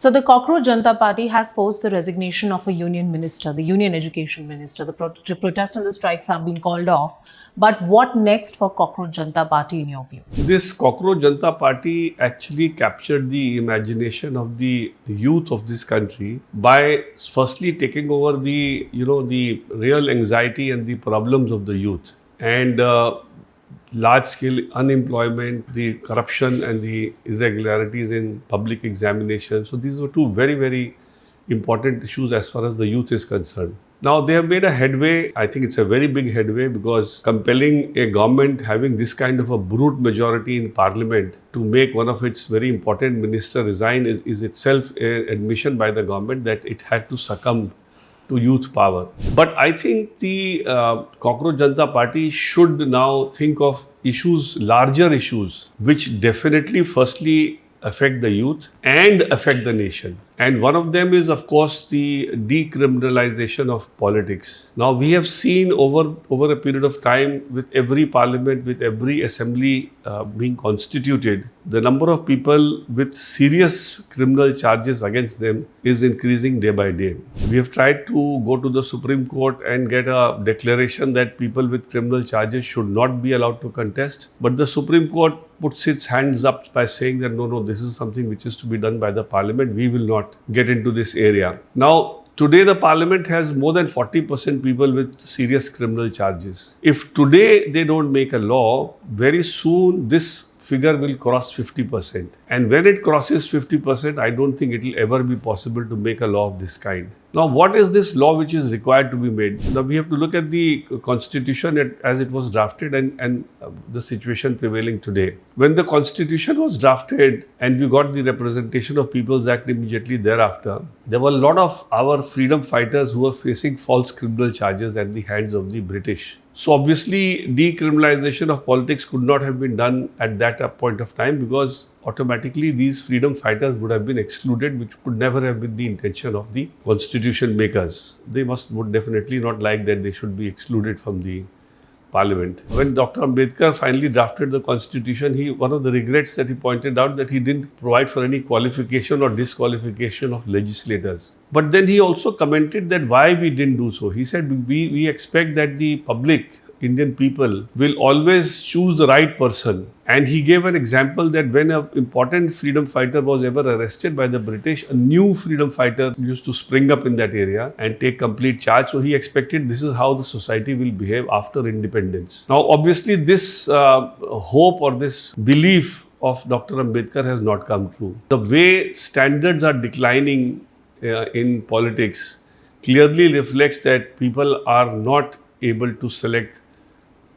So the Cockroach Janata Party has forced the resignation of a union minister, the union education minister. The protest and the strikes have been called off. But what next for Cockroach Janata Party in your view? This Cockroach Janata Party actually captured the imagination of the youth of this country by firstly taking over the real anxiety and the problems of the youth, and large-scale unemployment, the corruption and the irregularities in public examinations. So these were two very, very important issues as far as the youth is concerned. Now they have made a headway. I think it's a very big headway, because compelling a government having this kind of a brute majority in parliament to make one of its very important minister resign is itself an admission by the government that it had to succumb to youth power. But I think the Cockroach Janata Party should now think of issues, larger issues, which definitely firstly affect the youth and affect the nation. And one of them is, of course, the decriminalization of politics. Now, we have seen over a period of time, with every parliament, with every assembly being constituted, the number of people with serious criminal charges against them is increasing day by day. We have tried to go to the Supreme Court and get a declaration that people with criminal charges should not be allowed to contest. But the Supreme Court puts its hands up by saying that no, this is something which is to be done by the parliament. We will not get into this area. Now, today the parliament has more than 40% people with serious criminal charges. If today they don't make a law, very soon this figure will cross 50%. And when it crosses 50%, I don't think it will ever be possible to make a law of this kind. Now, what is this law which is required to be made? Now, we have to look at the constitution as it was drafted and the situation prevailing today. When the constitution was drafted and we got the Representation of People's Act immediately thereafter, there were a lot of our freedom fighters who were facing false criminal charges at the hands of the British. So obviously, decriminalization of politics could not have been done at that point of time, because automatically these freedom fighters would have been excluded, which could never have been the intention of the constitution makers. They would definitely not like that they should be excluded from the parliament. When Dr. Ambedkar finally drafted the constitution, one of the regrets that he pointed out that he didn't provide for any qualification or disqualification of legislators. But then he also commented that why we didn't do so. He said, we expect that the public, Indian people, will always choose the right person. And he gave an example that when an important freedom fighter was ever arrested by the British, a new freedom fighter used to spring up in that area and take complete charge. So he expected this is how the society will behave after independence. Now, obviously, this hope or this belief of Dr. Ambedkar has not come true. The way standards are declining in politics clearly reflects that people are not able to select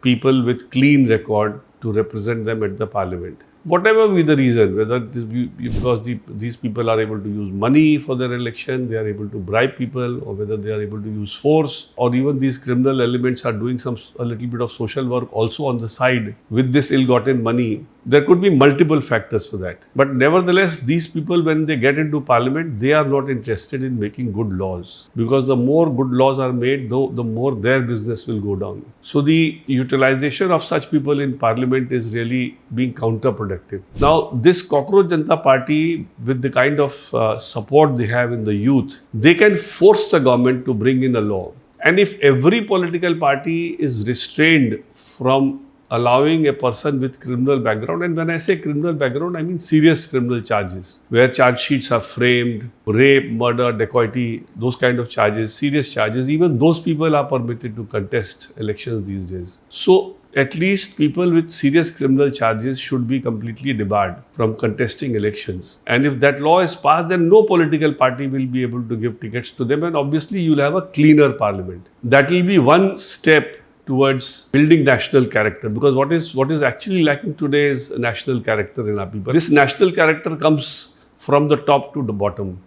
people with clean record to represent them at the parliament. Whatever be the reason, whether because these people are able to use money for their election, they are able to bribe people, or whether they are able to use force, or even these criminal elements are doing a little bit of social work also on the side with this ill-gotten money. There could be multiple factors for that. But nevertheless, these people, when they get into parliament, they are not interested in making good laws, because the more good laws are made, the more their business will go down. So the utilization of such people in parliament is really being counterproductive. Now, this Cockroach Janata Party, with the kind of support they have in the youth, they can force the government to bring in a law. And if every political party is restrained from allowing a person with criminal background, and when I say criminal background, I mean serious criminal charges, where charge sheets are framed, rape, murder, dacoity, those kind of charges, serious charges, even those people are permitted to contest elections these days. So at least people with serious criminal charges should be completely debarred from contesting elections. And if that law is passed, then no political party will be able to give tickets to them, and obviously you'll have a cleaner parliament. That will be one step towards building national character, because what is actually lacking today is national character in our people. This national character comes from the top to the bottom.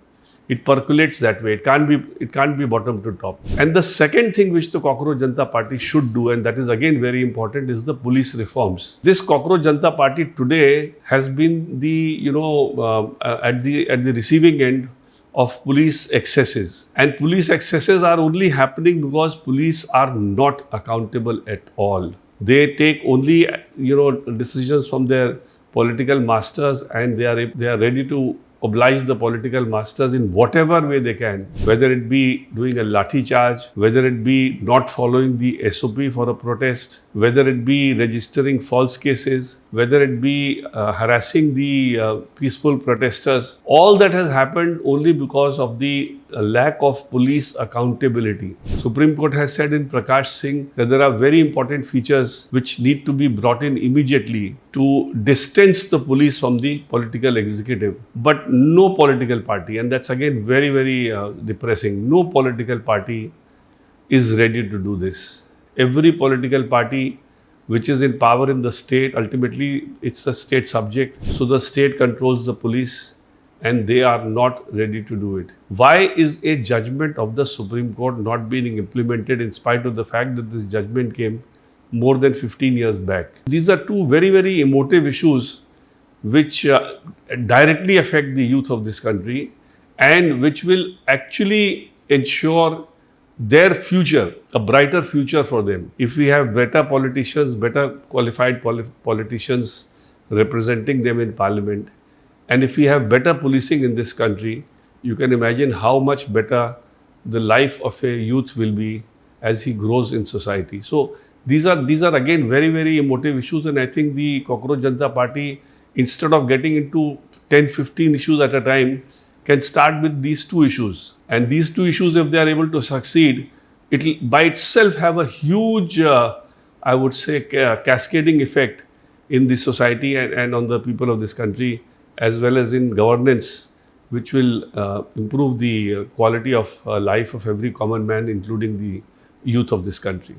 It percolates that way. It can't be bottom to top. And the second thing which the Cockroach Janata Party should do, and that is again very important, is the police reforms. This Cockroach Janata Party today has been at the receiving end of police excesses. And police excesses are only happening because police are not accountable at all. They take only decisions from their political masters, and they are ready to oblige the political masters in whatever way they can, whether it be doing a lathi charge, whether it be not following the SOP for a protest, whether it be registering false cases, whether it be harassing the peaceful protesters. All that has happened only because of the lack of police accountability. Supreme Court has said in Vikas Singh that there are very important features which need to be brought in immediately to distance the police from the political executive. But no political party, and that's again very, very depressing, no political party is ready to do this. Every political party which is in power in the state, ultimately it's the state subject. So the state controls the police and they are not ready to do it. Why is a judgment of the Supreme Court not being implemented in spite of the fact that this judgment came more than 15 years back? These are two very, very emotive issues which directly affect the youth of this country and which will actually ensure their future, a brighter future for them. If we have better politicians, better qualified politicians representing them in parliament, and if we have better policing in this country, you can imagine how much better the life of a youth will be as he grows in society. So these are again very, very emotive issues, and I think the Cockroach Janata Party, instead of getting into 10, 15 issues at a time, can start with these two issues. And these two issues, if they are able to succeed, it will by itself have a huge, I would say, cascading effect in the society and on the people of this country, as well as in governance, which will improve the quality of life of every common man, including the youth of this country.